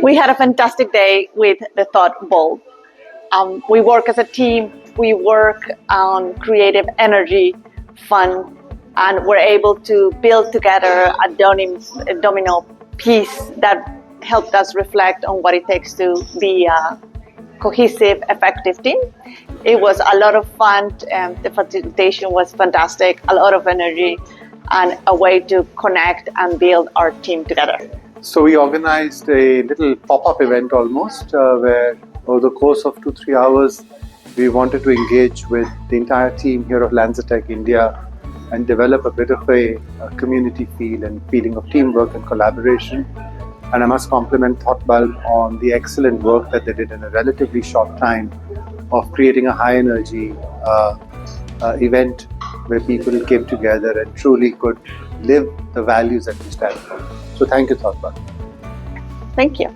We had a fantastic day with the Thought Bowl. We work as a team, we work on creative energy, fun, and we're able to build together a domino piece that helped us reflect on what it takes to be a cohesive, effective team. It was a lot of fun. The facilitation was fantastic, a lot of energy, and a way to connect and build our team together. So we organized a little pop-up event almost, where over the course of 2-3 hours, we wanted to engage with the entire team here of LanzaTech India and develop a bit of a community feel and feeling of teamwork and collaboration. And I must compliment ThoughtBulb on the excellent work that they did in a relatively short time of creating a high energy event where people came together and truly could live the values that we stand for. So thank you, ThoughtBulb. Thank you.